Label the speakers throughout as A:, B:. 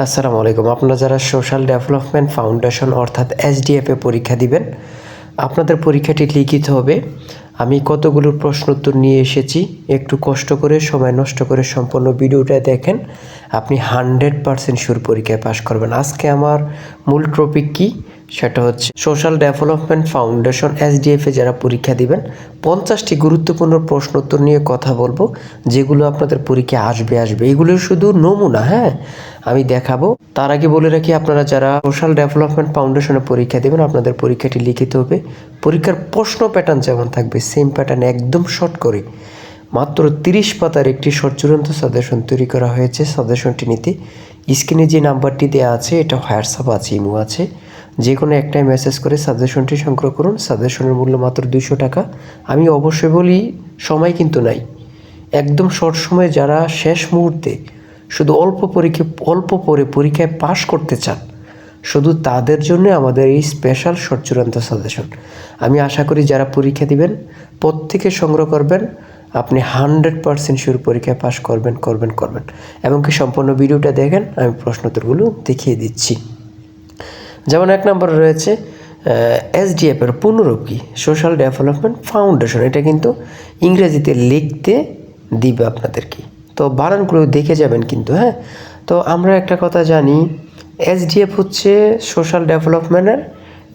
A: আসসালামু আলাইকুম। আপনারা যারা সোশ্যাল ডেভেলপমেন্ট ফাউন্ডেশন অর্থাৎ এসডিএফ এ পরীক্ষা দিবেন, আপনাদের পরীক্ষাটি লিখিত হবে। আমি কতগুলো প্রশ্ন উত্তর নিয়ে এসেছি, একটু কষ্ট করে সময় নষ্ট করে সম্পূর্ণ ভিডিওটা দেখেন, আপনি 100% শিওর পরীক্ষায় পাশ করবেন। আজকে আমার মূল টপিক কি, সেটা হচ্ছে সোশ্যাল ডেভেলপমেন্ট ফাউন্ডেশন এসডিএফ এ যারা পরীক্ষা দিবেন 50টি গুরুত্বপূর্ণ প্রশ্ন উত্তর নিয়ে কথা বলবো, যেগুলো আপনাদের পরীক্ষায় আসবে। এগুলো শুধু নমুনা, হ্যাঁ, আমি দেখাবো। তার আগে বলে রাখি, আপনারা যারা সোশ্যাল ডেভেলপমেন্ট ফাউন্ডেশনে পরীক্ষা দেবেন, আপনাদের পরীক্ষাটি লিখিত হবে। পরীক্ষার প্রশ্ন প্যাটার্ন যেমন থাকবে সেম প্যাটার্ন, একদম শর্ট করে মাত্র 30 পাতার একটি সচ্চূড়ান্ত সাজেশন তৈরি করা হয়েছে। সাজেশনটি নিতে স্ক্রিনে যে নাম্বারটি দেওয়া আছে, এটা হোয়াটসঅ্যাপ আছে, ইমো আছে, যে কোনো একটাই মেসেজ করে সাজেশনটি সংগ্রহ করুন। সাজেশনের মূল্য মাত্র 200 টাকা। আমি অবশ্যই বলি, সময় কিন্তু নাই, একদম শর্ট সময়ে যারা শেষ মুহূর্তে শুধু অল্প পরে পরীক্ষায় পাশ করতে চান, শুধু তাদের জন্য আমাদের এই স্পেশাল সচ্চূড়ান্ত সাজেশন। আমি আশা করি যারা পরীক্ষা দিবেন প্রত্যেকে সংগ্রহ করবেন, আপনি 100% শিওর পরীক্ষায় পাশ করবেন। এমনকি সম্পূর্ণ ভিডিওটা দেখেন, আমি প্রশ্নোত্তরগুলো দেখিয়ে দিচ্ছি। যেমন 1 নম্বরে রয়েছে এসডিএফ এর পূর্ণরূপ কি? Social development foundation. এটা কিন্তু ইংরেজিতে লিখতে দিবে আপনাদেরকে, তো বানানগুলো দেখে যাবেন কিন্তু, হ্যাঁ। তো আমরা একটা কথা জানি, এসডিএফ হচ্ছে সোশ্যাল ডেভেলপমেন্টের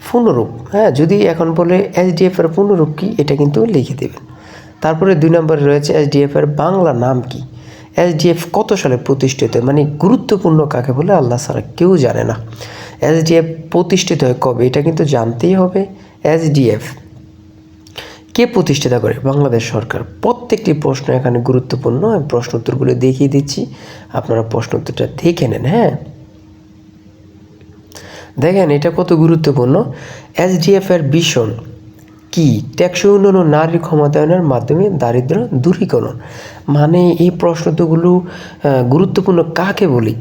A: পূর্ণরূপ, হ্যাঁ। যদি এখন বলে এসডিএফ এর পূর্ণরূপ কি, এটা কিন্তু লিখে দেবেন। তারপরে 2 নম্বরে রয়েছে এসডিএফ এর বাংলা নাম কি? এসডিএফ কত সালে প্রতিষ্ঠিত? মানে গুরুত্বপূর্ণ কাকে বলে আল্লাহ ছাড়া কেউ জানে না। এসডিএফ প্রতিষ্ঠিত হয় কবে, এটা কিন্তু জানতেই হবে। এসডিএফ কে প্রতিষ্ঠিত করে? বাংলাদেশ সরকার। প্রত্যেকটি প্রশ্ন এখানে গুরুত্বপূর্ণ। আমি প্রশ্ন উত্তরগুলো দেখিয়ে দিচ্ছি, আপনারা প্রশ্ন উত্তরটা দেখে নেন, হ্যাঁ। দেখেন এটা কত গুরুত্বপূর্ণ। এসডিএফ এর ভিশন কি? টেকসই উন্নয়ন ও নারীর ক্ষমতায়নের মাধ্যমে দারিদ্র্য দূরীকরণ। মানে এই প্রশ্নগুলো গুরুত্বপূর্ণ কাকে বলি,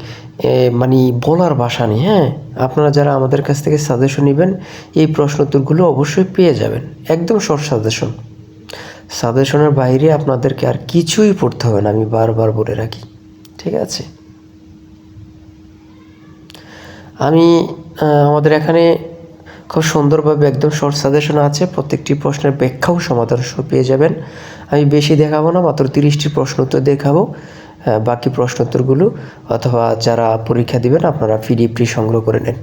A: মানে বলার ভাষা নেই, হ্যাঁ। আপনারা যারা আমাদের কাছ থেকে সাজেশন নেবেন, এই প্রশ্নোত্তরগুলো অবশ্যই পেয়ে যাবেন। একদম শর্ট সাজেশনের বাইরে আপনাদেরকে আর কিছুই পড়তে হবে না, আমি বারবার বলে রাখি, ঠিক আছে। আমি আমাদের এখানে খুব সুন্দরভাবে একদম শর্ট সাজেশন আছে, প্রত্যেকটি প্রশ্নের ব্যাখ্যাও সমাধান সহ পেয়ে যাবেন। আমি বেশি দেখাবো না, মাত্র 30টি প্রশ্ন উত্তর দেখাবো। বাকি প্রশ্ন উত্তরগুলো অথবা যারা পরীক্ষা দিবেন আপনারা পিডিএফটি সংগ্রহ করে নেন,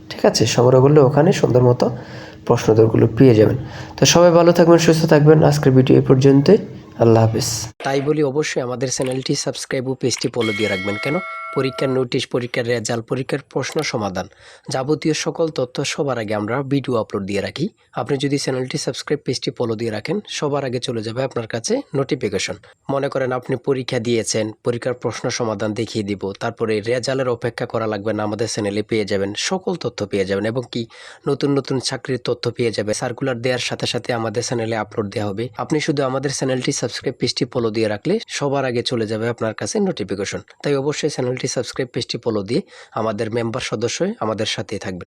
A: ঠিক আছে। সংগ্রহ করলে ওখানে সুন্দর মতো প্রশ্ন উত্তরগুলো পেয়ে যাবেন। তো সবাই ভালো থাকবেন, সুস্থ থাকবেন। আজকের ভিডিও এই পর্যন্তই। আল্লাহ হাফিজ। তাই বলি অবশ্যই আমাদের চ্যানেলটি সাবস্ক্রাইব ও পেজটি ফলো দিয়ে রাখবেন। কেন? পরীক্ষার নোটিশ, পরীক্ষার রেজাল্ট, পরীক্ষার প্রশ্ন সমাধান, যাবতীয় সকল তথ্য সবার আগে আমরা ভিডিও আপলোড দিয়ে রাখি। আপনি যদি চ্যানেলটি সাবস্ক্রাইব, পেজটি ফলো দিয়ে রাখেন, সবার আগে চলে যাবে আপনার কাছে নোটিফিকেশন। মনে করেন আপনি পরীক্ষা দিয়েছেন, পরীক্ষার প্রশ্ন সমাধান দেখিয়ে দিব, তারপরে রেজাল্টের অপেক্ষা করা লাগবে না, আমাদের চ্যানেলে পেয়ে যাবেন, সকল তথ্য পেয়ে যাবেন। এবং কি নতুন চাকরির তথ্য পেয়ে যাবে। সার্কুলার দেওয়ার সাথে সাথে আমাদের চ্যানেলে আপলোড দেওয়া হবে। আপনি শুধু আমাদের চ্যানেলটি সাবস্ক্রাইব, পেজটি ফলো দিয়ে রাখলে সবার আগে চলে যাবে আপনার কাছে নোটিফিকেশন। তাই অবশ্যই চ্যানেলটি সাবস্ক্রাইব, পেজটি ফলো দিয়ে আমাদের মেম্বার সদস্য হয়ে আমাদের সাথেই থাকবে।